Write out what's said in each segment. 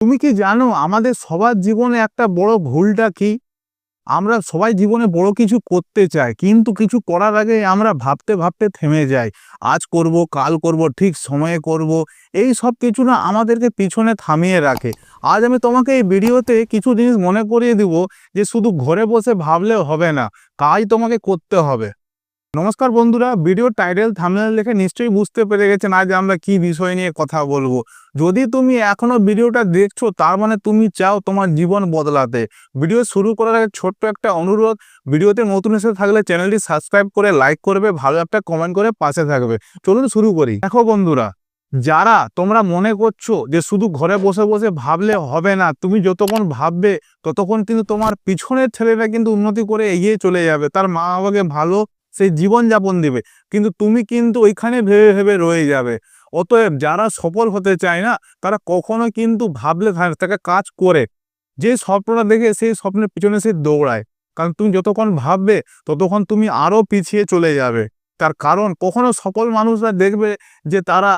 তুমি কি জানো আমাদের সবার জীবনে একটা বড় ভুলটা কি? আমরা সবাই জীবনে বড় কিছু করতে চাই, কিন্তু কিছু করার আগে আমরা ভাবতে ভাবতে থেমে যাই। আজ করব, কাল করব, ঠিক সময়ে করব। এই সব কিছু না আমাদেরকে পিছনে থামিয়ে রাখে। আজ আমি তোমাকে এই ভিডিওতে কিছু জিনিস মনে করিয়ে দিব যে শুধু ঘরে বসে ভাবলেও হবে না, কাজ তোমাকে করতে হবে। নমস্কার বন্ধুরা, ভিডিও টাইটেল থাম্বনেল দেখে নিশ্চয়ই বুঝতে পেরে গেছেন আজ আমরা কি বিষয় নিয়ে কথা বলবো। যদি তুমি এখনো ভিডিওটা দেখছো তার মানে তুমি চাও তোমার জীবন বদলাতে। ভিডিও শুরু করার আগে ছোট্ট একটা অনুরোধ, ভিডিওতে নতুন এসে থাকলে চ্যানেলটি সাবস্ক্রাইব করে লাইক করবে, ভালো একটা কমেন্ট করে পাশে থাকবে। চলুন শুরু করি। দেখো বন্ধুরা, যারা তোমরা মনে করছো যে শুধু ঘরে বসে বসে ভাবলে হবে না, তুমি যতক্ষণ ভাববে ততক্ষণ কিন্তু তোমার পিছনের ছেলেটা কিন্তু উন্নতি করে এগিয়ে চলে যাবে, তার মা বাবাকে ভালো সেই জীবনযাপন দিবে, কিন্তু তুমি কিন্তু ওইখানে ভেবে ভেবে রয়ে যাবে। অতএব যারা সফল হতে চায় না, তারা কখনো কিন্তু ভাবলে তাকে কাজ করে, যে স্বপ্নটা দেখে সেই স্বপ্নের পিছনে সে দৌড়ায়। কারণ তুমি যতক্ষণ ভাববে ততক্ষণ তুমি আরও পিছিয়ে চলে যাবে। তার কারণ কখনো সফল মানুষরা দেখবে যে তারা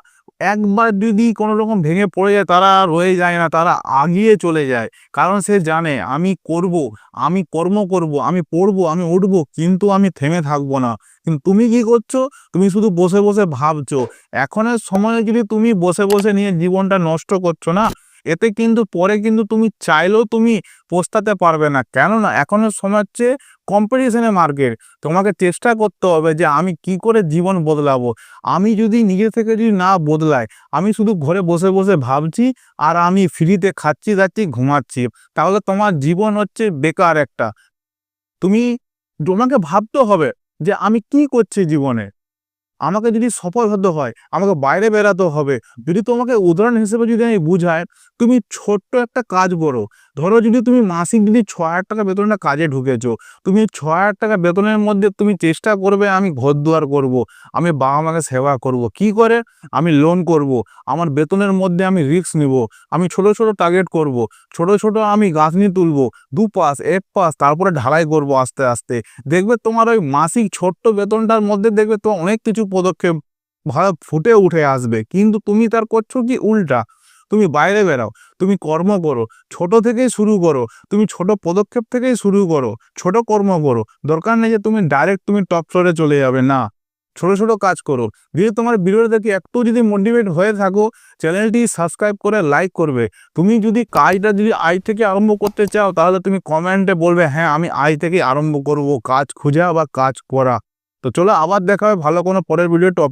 একবার যদি কোনো রকম ভেঙে পড়ে যায় তারা রয়ে যায় না, তারা আগিয়ে চলে যায়। কারণ সে জানে আমি করব, আমি কর্ম করব, আমি পড়বো, আমি উঠবো, কিন্তু আমি থেমে থাকবো না। কিন্তু তুমি কি করছো? তুমি শুধু বসে বসে ভাবছো। এখনের সময়ে যদি তুমি বসে বসে নিয়ে জীবনটা নষ্ট করছো না, এতে কিন্তু পরে কিন্তু তুমি চাইলেও তুমি পস্তাতে পারবে না। কেননা এখনের সময় হচ্ছে কম্পিটিশনের মার্কেট। তোমাকে চেষ্টা করতে হবে যে আমি কি করে জীবন বদলাবো। আমি যদি নিজে থেকে যদি না বদলাই, আমি শুধু ঘরে বসে বসে ভাবছি আর আমি ফ্রিতে খাচ্ছি যাচ্ছি ঘুমাচ্ছি, তাহলে তোমার জীবন হচ্ছে বেকার একটা। তোমাকে ভাবতে হবে যে আমি কি করছি জীবনে। আমাকে যদি সফল হতে হয় আমাকে বাইরে বেরাতে হবে। যদি তোমাকে উদাহরণ হিসেবে যদি আমি বুঝাই, তুমি ছোট্ট একটা কাজ করো। ধরো যদি তুমি মাসিক যদি ৬,০০০ টাকা বেতনের কাজে ঢুকেছো, তুমি ৬,০০০ টাকা বেতনের মধ্যে তুমি চেষ্টা করবে আমি ঘর দুয়ার করবো, আমি বাবা মাকে সেবা করব। কি করে? আমি লোন করব, আমার বেতনের মধ্যে আমি রিস্ক নিব, আমি ছোট ছোট টার্গেট করব, ছোট ছোট আমি গাঁথনি তুলবো, ২ পাস ১ পাস, তারপরে ঢালাই করব আস্তে আস্তে। দেখবে তোমার ওই মাসিক ছোট্ট বেতনটার মধ্যে দেখবে তোমার অনেক কিছু পদক্ষেপ ভালো ফুটে উঠে আসবে। কিন্তু তুমি তার করছো কি উল্টা। তুমি বাইরে বেরাও, তুমি কর্ম করো, ছোট থেকেই শুরু করো, তুমি ছোট পদক্ষেপ থেকেই শুরু করো, ছোট কর্ম করো। দরকার নেই যে তুমি ডাইরেক্ট তুমি টপ ফ্লোরে চলে যাবে, না, ছোট ছোট কাজ করো। যদি তোমার ভিডিও দেখে একটু যদি মোটিভেট হয়ে থাকো, চ্যানেলটি সাবস্ক্রাইব করে লাইক করবে। তুমি যদি কাজটা যদি আজ থেকে আরম্ভ করতে চাও, তাহলে তুমি কমেন্টে বলবে হ্যাঁ আমি আজ থেকে আরম্ভ করব কাজ খোঁজা বা কাজ করা। তো চলো আবার দেখা হবে ভালো কোনো পরের ভিডিও টপিক।